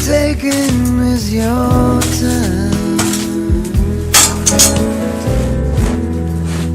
taking is your time.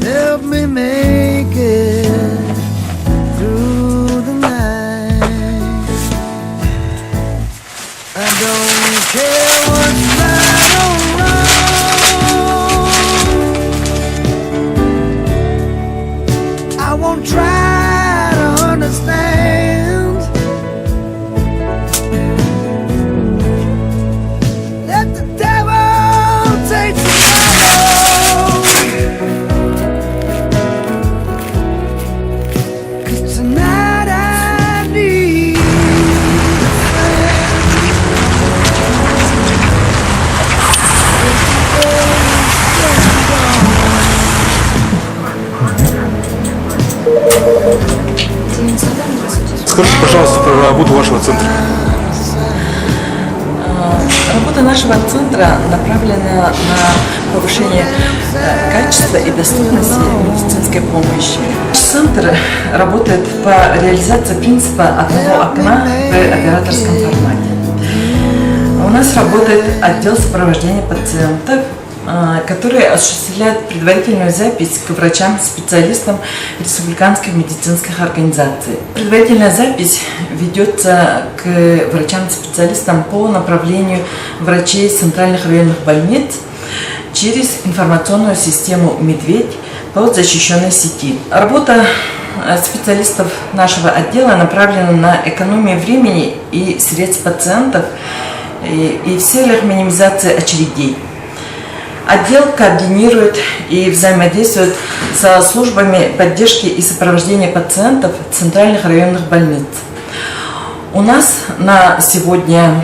Help me make it through the night. I don't care what's right or wrong. I won't try to understand. Let the devil take the battle. 'Cause tonight I need a Скажите, пожалуйста, про работу вашего центра. Работа нашего центра направлена на повышение качества и доступности медицинской помощи. Наш центр работает по реализации принципа одного окна в операторском формате. У нас работает отдел сопровождения пациентов, который осуществляет предварительную запись к врачам-специалистам республиканских медицинских организаций. Предварительная запись ведется к врачам-специалистам по направлению врачей центральных районных больниц через информационную систему «Медведь» по защищенной сети. Работа специалистов нашего отдела направлена на экономию времени и средств пациентов и в целях минимизации очередей. Отдел координирует и взаимодействует со службами поддержки и сопровождения пациентов центральных районных больниц. У нас на сегодня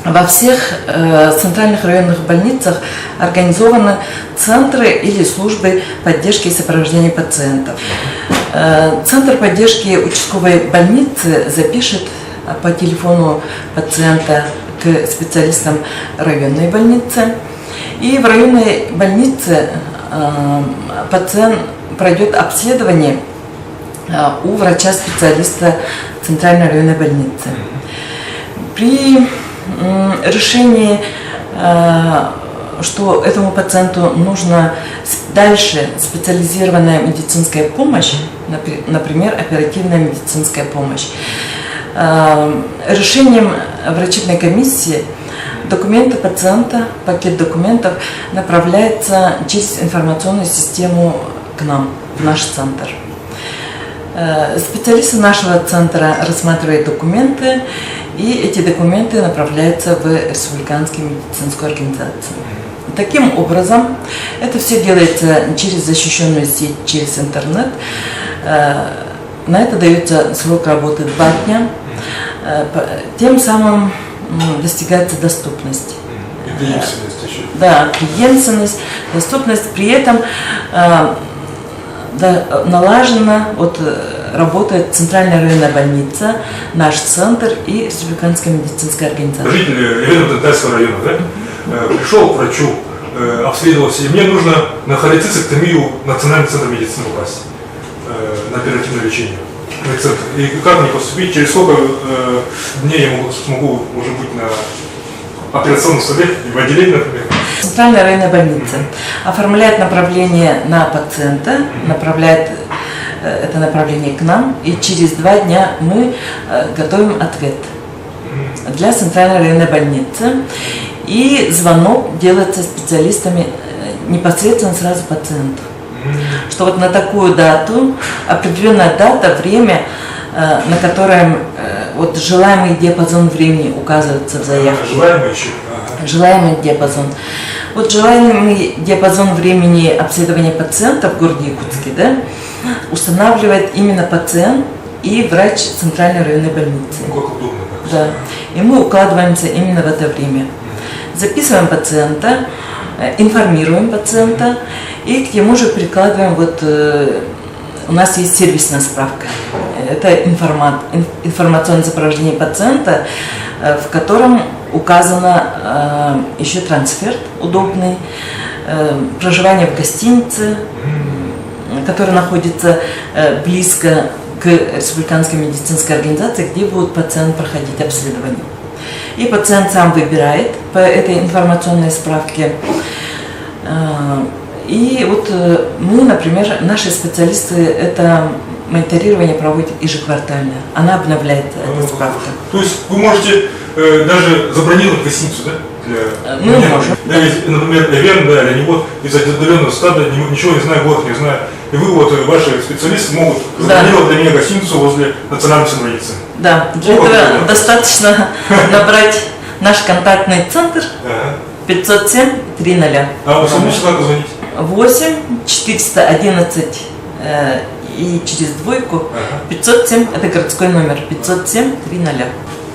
во всех центральных районных больницах организованы центры или службы поддержки и сопровождения пациентов. Центр поддержки участковой больницы запишет по телефону пациента к специалистам районной больницы. И в районной больнице пациент пройдет обследование у врача-специалиста Центральной районной больницы. При решении, что этому пациенту нужна дальше специализированная медицинская помощь, например, оперативная медицинская помощь, решением врачебной комиссии документы пациента, пакет документов направляется через информационную систему к нам, в наш центр. Специалисты нашего центра рассматривают документы, и эти документы направляются в республиканскую медицинскую организацию. Таким образом, это все делается через защищенную сеть, через интернет. На это дается срок работы 2 дня. Тем самым достигается доступность. И преемственность еще. Да, преемственность, доступность. При этом налажена, работает Центральная районная больница, наш центр и Республиканская медицинская организация. Житель Ленина-Тентайского района, да? Пришел к врачу, обследовался, и мне нужно на холецистектомию в Национальный центр медицины попасть, на оперативное лечение. И как мне поступить, через сколько дней я смогу уже быть на операционном столе, в отделении, например? Центральная районная больница оформляет направление на пациента, направляет это направление к нам, и через 2 дня мы готовим ответ для Центральной районной больницы. И звонок делается специалистами непосредственно сразу пациенту. Что на такую дату, определенная дата, время, на которое желаемый диапазон времени указывается в заявке. Желаемый еще? Желаемый диапазон. Желаемый диапазон времени обследования пациента в городе Якутске, да, устанавливает именно пациент и врач Центральной районной больницы. Как удобно. Да. И мы укладываемся именно в это время. Записываем пациента, информируем пациента и к нему же прикладываем, у нас есть сервисная справка. Это информационное сопровождение пациента, в котором указано еще трансфер удобный, проживание в гостинице, который находится близко к Республиканской медицинской организации, где будет пациент проходить обследование. и пациент сам выбирает по этой информационной справке. И вот мы, например, наши специалисты это мониторирование проводят ежеквартально. Она обновляет эту справку. То есть вы можете даже забронировать гостиницу, да? Мы можем. Я ведь, например, Эвен, да, или не вот из отдаленного стада, ничего не знаю, город не знаю. И вы, вот, ваши специалисты могут забронировать для меня гостиницу возле Национальной центра медицины. Да, для этого достаточно набрать наш контактный центр 507-300. А вы сами сюда позвоните? 8 411 и через двойку 507, это городской номер, 507-300.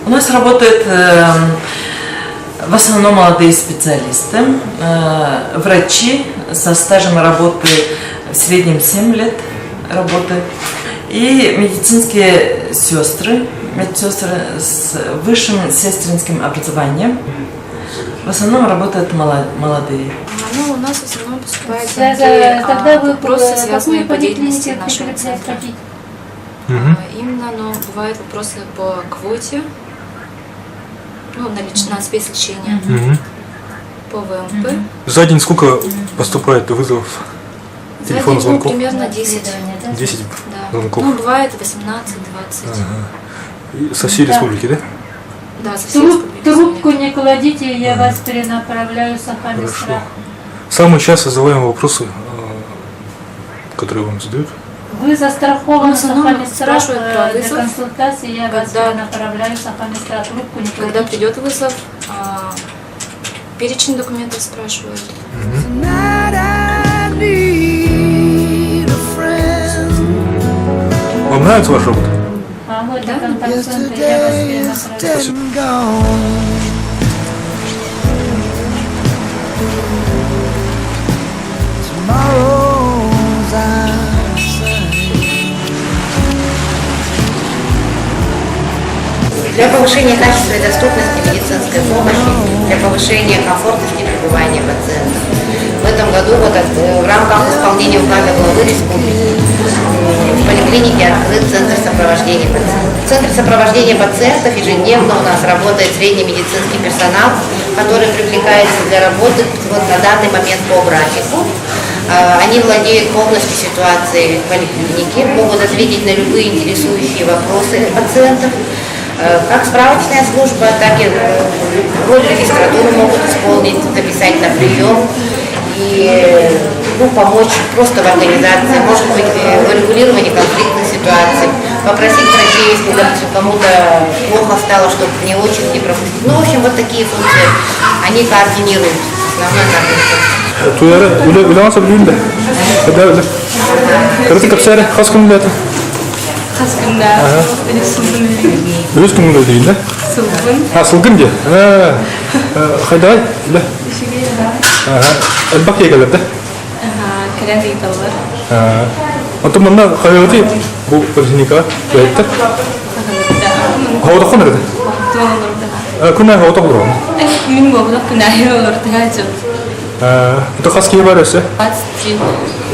У нас работают в основном молодые специалисты, врачи со стажем работы в среднем 7 лет работы и медицинские сестры, медсестры с высшим сестринским образованием. В основном работают молодые. Ну, у нас в основном поступают Тогда вы вопросы, связанные по поликлинике деятельности нашего центра. ходить? Именно, но бывают вопросы по квоте, ну, на спецлечение, по ВМП. За день сколько поступает вызовов? За Телефон день, звонков? примерно 10. 10 Да. звонков. Ну, бывает 18-20. И со всей республики, да? Да, со всей республики. Трубку не кладите, я вас перенаправляю с Хорошо. Ахамистра. Самые часто задаваемые вопросы, которые вам задают? Вы застрахованы В с основном Ахамистра спрашивают про для вызов. консультации, я вас Когда- перенаправляю с Ахамистра. Трубку не Когда кладите. придет вызов, перечень документов спрашивают. Tonight I need a friend. Вам нравится ваша работа? А вот для контакт-центра я вас Yesterday is перенаправляю. dead and gone. Tomorrow's Для повышения качества и доступности медицинской помощи, для повышения комфортности пребывания пациентов. В этом году в рамках исполнения указа главы республики в поликлинике открыт Центр сопровождения пациентов. В Центре сопровождения пациентов ежедневно у нас работает средний медицинский персонал, который привлекается для работы вот на данный момент по графику. Они владеют полностью ситуацией в поликлинике, могут ответить на любые интересующие вопросы пациентов. Как справочная служба, так и роль регистратуры могут исполнить, записать на прием и помочь просто в организации, может быть, в регулировании конфликтных ситуаций, попросить врачей, если допустим, кому-то плохо стало, чтобы не очередь не пропустить. Ну, в общем, вот такие функции они координируют, основной координатор. Туяра уйланса билбейм да. Кырды капсары хас күндө ата. Хас күндө. Өз күндө дейин да. Сылгын. Сылгын де. Кайда? Да. Элбак егелер да. Керен ыйталар. Антон мында кайгыты бу поликлиника байты. Хавада кандай да? Тоолорда. Күнай хавада булган. Мин болдук күнай олорду гачып. Это хаски бар эсе. Аччи.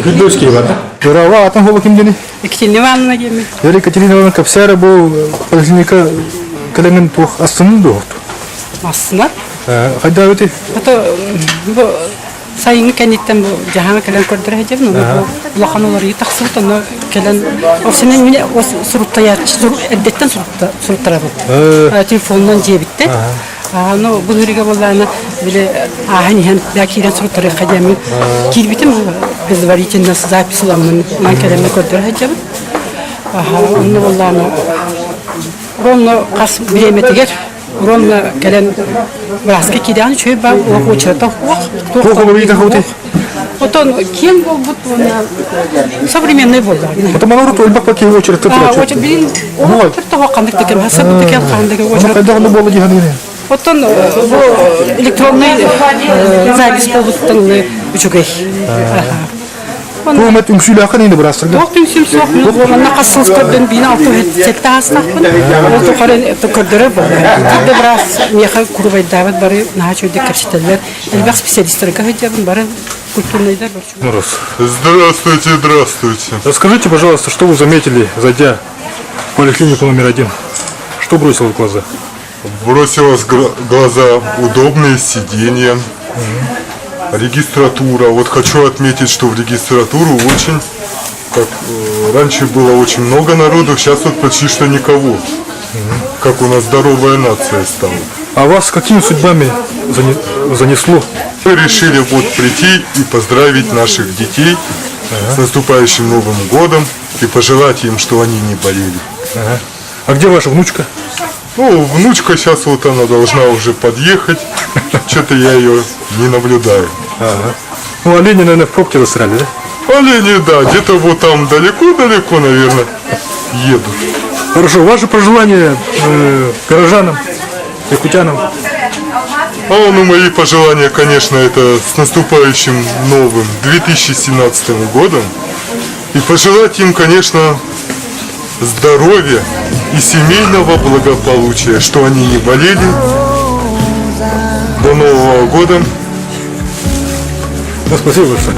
Хүлдөские бар да. Здорово, атын холу ким дени? Екатерина Ивановна кеми. Екатерина Ивановна Капсара бу поликлиника калеңин тух астынын доғыт. Астына. Кайда өте? Это бу сайын кенеттен бу жаһан келен көрдүр хажып, но бу лаханалар итаксылт, но келен осынын мене суруттаяр, эддеттен суруттара бу. Телефондан жебитте. Ну, бұл үйреге болғаны, біле, ағын ем, бәкейден сұруттары қадемін. Келбетім, біз варительный записыламын, мен кәлемі көрдір әджебін. Оны болғаны, ровно қас біреметігер, ровно кәлен біразға кедеғаны чөй ба, оқ очырата оқ. Қоқ олар еді қауты? Отон, кем бол бұд, современный болды. Это манорут өлбақ па кейі очырата тұрачы? Очыр, білін, оқ тұртаға қандық декен, хасы бұд декен қандығы Оны очырата. қайда ғаны болды дегені? Потом электронный запись полностью учугай. Бұл үмет үңсүйлі ақын енді бір астырды? Тоқтың сүмсоқ, оны қасылыз көрден бейін алты өтсетті астақпын. Ол тұқарын көрдірі болды. Кейді біраз меха күрбайдабыд бары наға чөйді кәпсетелер. Әлбәқ специалисттері кәйдебін бары культурныйдар бар. Здравствуйте, здравствуйте. Расскажите, пожалуйста, что вы заметили, зайдя в поликлинику номер 1? Что бросило в глаза? Бросилось в глаза удобные сиденья, регистратура. Вот хочу отметить, что в регистратуру очень, как раньше было очень много народу, сейчас вот почти что никого. Как у нас здоровая нация стала. А вас какими судьбами занесло? Мы решили вот прийти и поздравить наших детей с наступающим Новым годом и пожелать им, что они не болели. А где ваша внучка? Ну, внучка сейчас вот она должна уже подъехать. Что-то я ее не наблюдаю. Ну, олени, наверное, в пробке застряли, да? Олени, да, где-то вот там далеко-далеко, наверное, едут. Хорошо, ваши пожелания горожанам, якутянам? Ну, мои пожелания, конечно, это с наступающим новым 2017 годом. И пожелать им, конечно, здоровья и семейного благополучия, что они не болели. До Нового года. Ну, спасибо большое.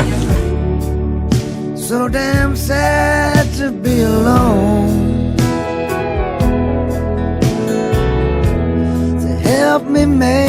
So damn sad to be alone. To help me make